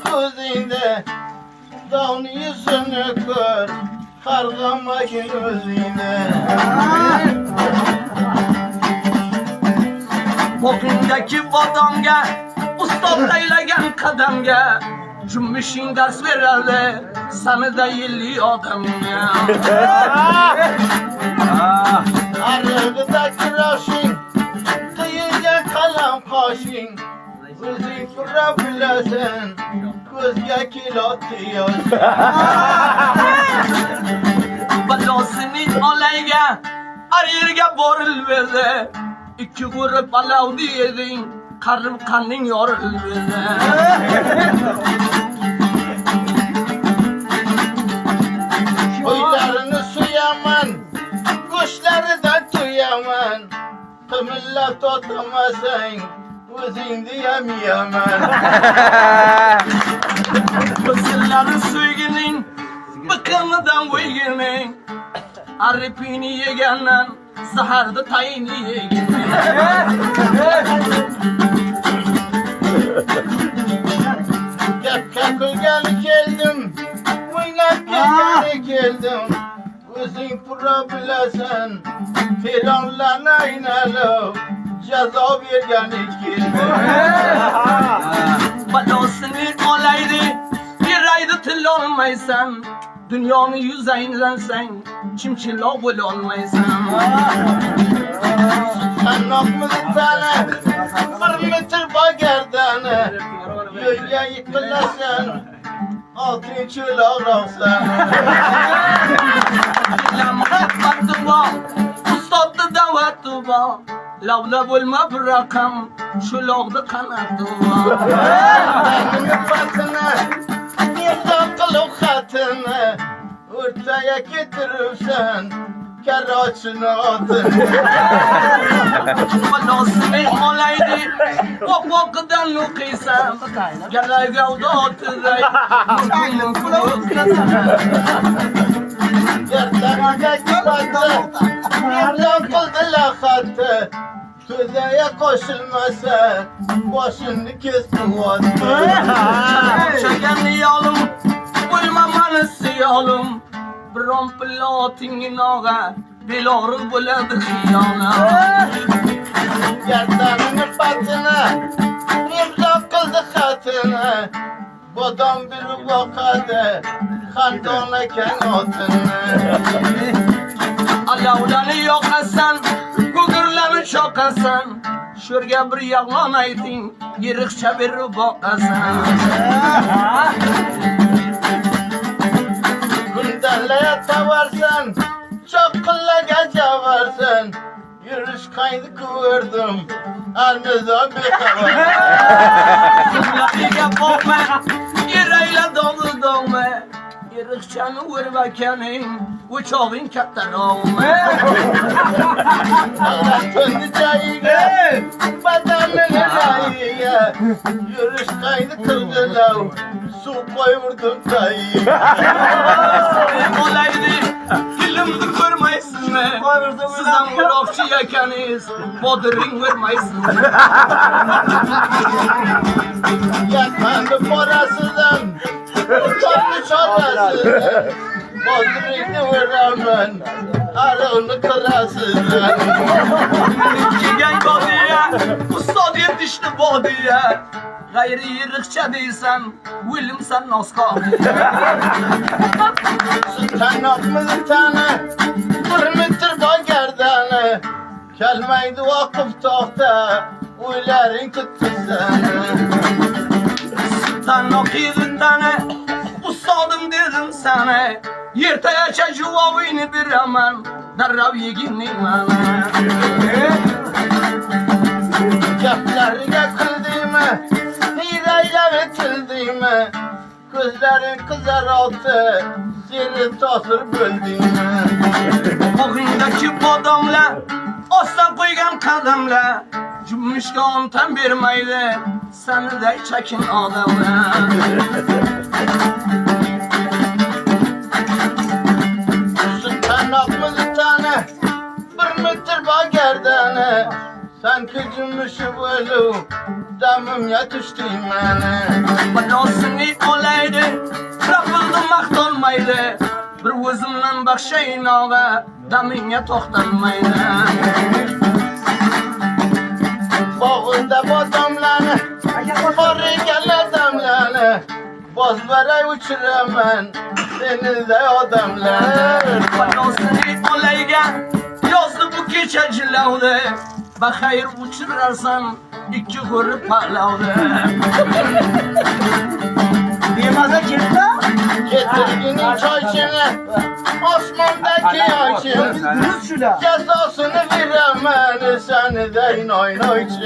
gözünde, dağın yüzünü kör, kargama gözünde. Bugündeki badamga, ustad eyleyen kademga, cümbüşün ders verirdi, seni de yilli adamga. Arıgıdaki raşin, kıyıya kalan kaşin, gözü kurabilesin, gözge kilotluyor. Balasının alayga, arayırga borul verdi, iki grup alav diyedin, karım kanın yorul verdi. Huylarını suyaman, kuşları da tuyaman. Kımılla tutamasan, özün diyemiyaman. Kızılların suyginin, bıkınıdan uyginin, aripini yegenen, zahardı tayini yeginin. Kakıl gel geldim, oynat gel geldim. Özün kurabilesin, filanlarına inalı, ceza vergen geldim. Balasının olaydı, bir ayda tıl olmaysan, dünyanın yüzeyinden sen, çimçila bul olmaysan. Sen nakmızı tane, bir metre bagerdane, yöya yıkılasın, altın çöl ağrasın. Baktı var, ustadı davatı var, lavla bulma bırakam, şu lağda kanadı var. Benim batına, bir dakikalık hatını, ortaya getirirsen, keraçını atını. Balasının olaydı, vakıdan okuysan, gel gavda atıday, mutlu'nun kulaklasana. Yerlerindeki batı, bir dakikalık hatı, tüzeye koşulmasa, başını kestim attı. Çeken yalım, bulmamanı siyalım, brom platinin ağa, bilorun buladı hiyana. Yerlerinin batına, bir dakikalık hatını, bodam bir vakadı, kandona kenotunu. Alavlanı yok asan, gugurlanı çok asan, şuraya bir yalan aydın, yırıkça bir bakasan. Gündelleye tavarsan, çok kılla gece varsan, yürüyüş kaydı kıvırdım, anıza bir kavar. Yırıkça kokma, yırayla dolu dolma, yırıkçanı vurmakenin, uçağın katlar olma. Allah döndü cayıya, badanını layıya, yürüyüş kaydı kırgılav, su koyvurdum kayıya. Olaydı, dilimdi görmeysin mi? Sizden bırakçı yakeniz, bodrin vermeysin mi? Yatmandı parasından, uçandı çorasından, bodrini vuraman, arağını kırasından. Gel bodiye, ustad yetişti bodiye. Gayri yırıkça değilsen, William sen naska. Sultan akmızı tane, bir metre bagerdane, gelmeydi vakıf tahta, uyların tuttu seni. Sen okuyordun tane, ustadım dedim sana. Yırtaya çacuvavini bir aman, darrav yegini bana. Yaplarına kıldığımı, hileyle bitirdiğimi, gözlerin kızaraltı, seni tasır böldüğümü. Bugündeki bodamla, asla koygan kadamla, cümmüşke ontan vermeydi, seni de çekin adamla. Sultan akmızı tane, bir metre bagerdane, sen kıcımışı bölü, damım yetişti bana. Balasını olmaydı. Bir özümden bakşayın ağa, damine toxtanmaydı. Bağında badamlanı, barı gel adamlanı. Boz vere uçuramın, denizde adamlanı. Panosunu olayga, yazdı bu gece cilavdı. Bakayır uçurarsan, iki grup palavdı. Yemaza kimde? Getirginin çocuğunu, Osman'daki yaşım. Rus şula. Cezasını veremem, seni de inoy inoy için.